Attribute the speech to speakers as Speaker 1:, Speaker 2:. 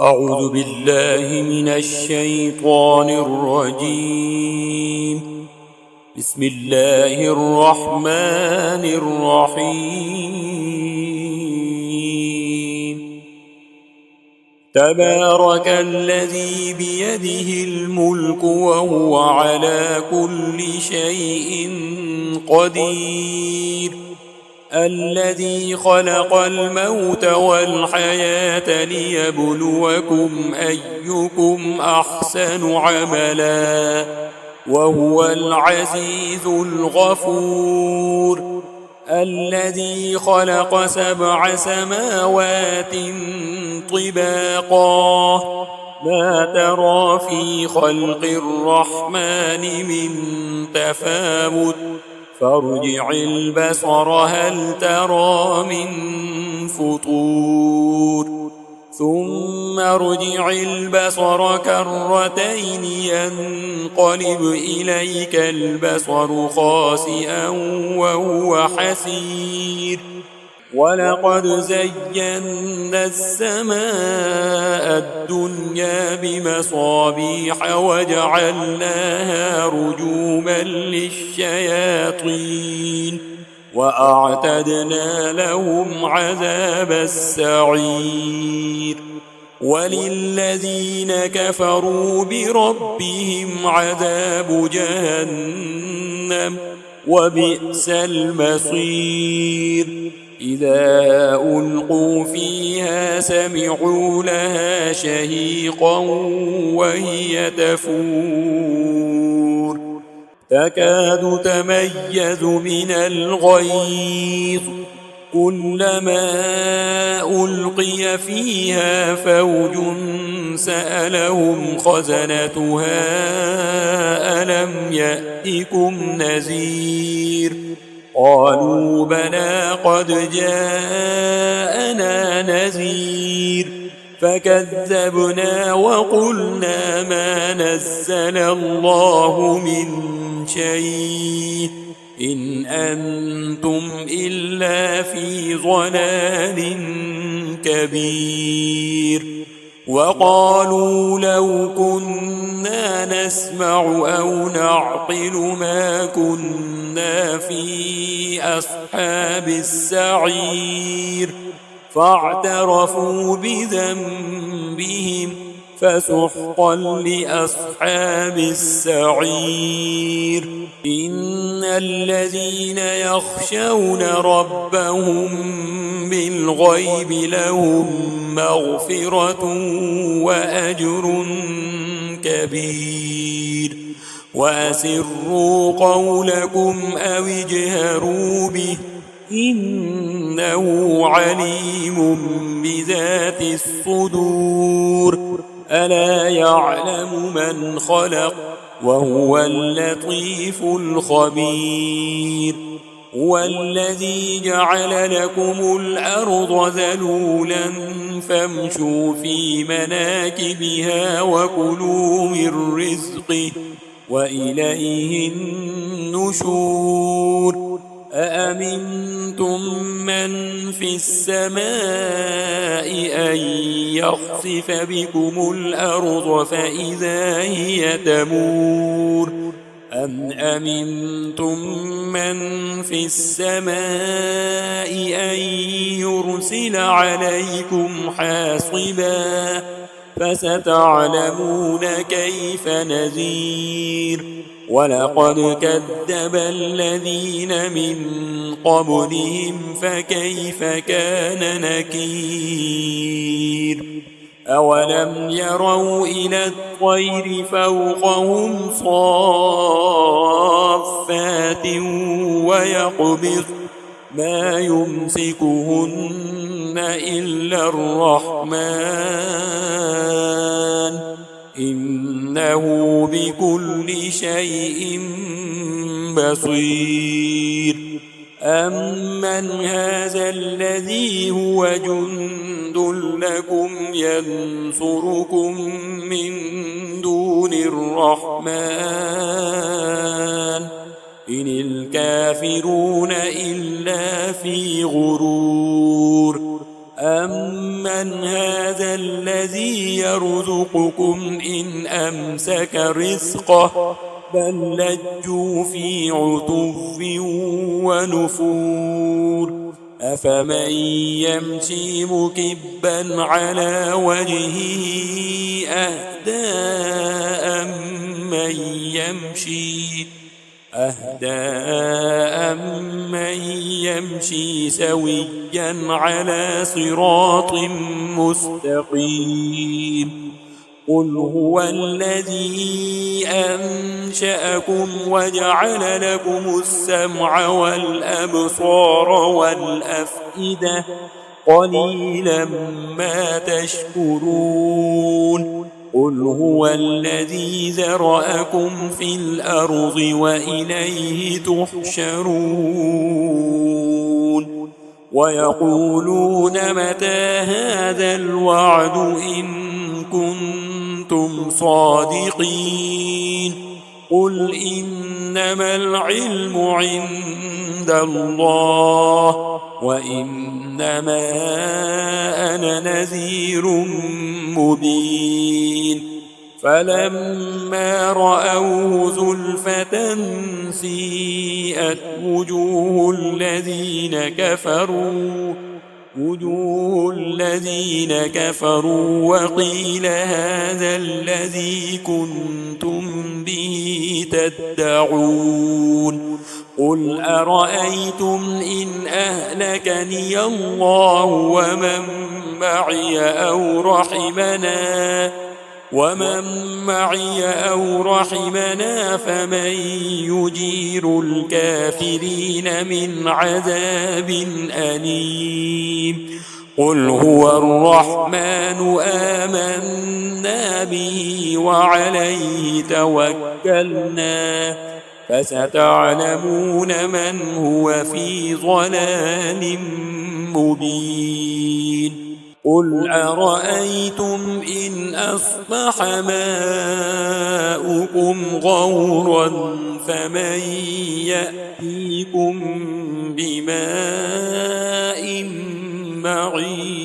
Speaker 1: أعوذ بالله من الشيطان الرجيم. بسم الله الرحمن الرحيم. تبارك الذي بيده الملك وهو على كل شيء قدير. الذي خلق الموت والحياة ليبلوكم أيكم أحسن عملا وهو العزيز الغفور. الذي خلق 7 سماوات طباقا ما ترى في خلق الرحمن من تفاوت فارجع البصر هل ترى من فطور ثم ارجع البصر كرتين ينقلب إليك البصر خاسئا وهو حسير. ولقد زينا السماء الدنيا بمصابيح وجعلناها رجوما للشياطين وأعتدنا لهم عذاب السعير. وللذين كفروا بربهم عذاب جهنم وبئس المصير. إذا ألقوا فيها سمعوا لها شهيقا وهي تفور تكاد تميز من الغيظ كلما ألقي فيها فوج سألهم خزنتها ألم يأتكم نذير قالوا بلى قد جاءنا نذير فكذبنا وقلنا ما نزل الله من شيء إن أنتم إلا في ضلال كبير. وقالوا لو كنا نسمع أو نعقل ما كنا في أصحاب السعير فاعترفوا بذنبهم فسحقا لأصحاب السعير. إن الذين يخشون ربهم بالغيب لهم مغفرة وأجر كبير. وأسروا قولكم أو اجهروا به إنه عليم بذات الصدور. ألا يعلم من خلق وهو اللطيف الخبير. هو الذي جعل لكم الأرض ذلولا فامشوا في مناكبها وكلوا من رزقه وإليه النشور. أأمنتم من في السماء أن يخسف بكم الأرض فإذا هي تمور أم أمنتم من في السماء أن يرسل عليكم حاصبا فستعلمون كيف نذير. ولقد كذب الذين من قبلهم فكيف كان نكير. أولم يروا إلى الطير فوقهم صافات ويقبض ما يمسكهن إلا الرحمن إنه بكل شيء بصير. أمن هذا الذي هو جند لكم ينصركم من دون الرحمن إن الكافرون إلا في غرور. أمن هذا الذي الذي يرزقكم إن أمسك رزقه بل لجوا في عتو ونفور أفمن يمشي مكبا على وجهه أهدى أمن يمشي سويا على صراط مستقيم قل هو الذي أنشأكم وجعل لكم السمع والأبصار والأفئدة قليلا ما تشكرون قل هو الذي ذرأكم في الأرض وإليه تحشرون ويقولون متى هذا الوعد إن كنتم صادقين قل إنما العلم عند الله وإنما أنا نذير مبين فلما رأوه زلفة سيئت وجوه الذين كفروا وقيل هذا الذي كنتم به تدعون قل أرأيتم إن أهلكني الله ومن معي أو رحمنا فمن يجير الكافرين من عذاب أليم قل هو الرحمن آمنا به وعليه توكلنا فستعلمون من هو في ضلال مبين قل أرأيتم إن أصبح ماؤكم غورا فمن يأتيكم بماء معين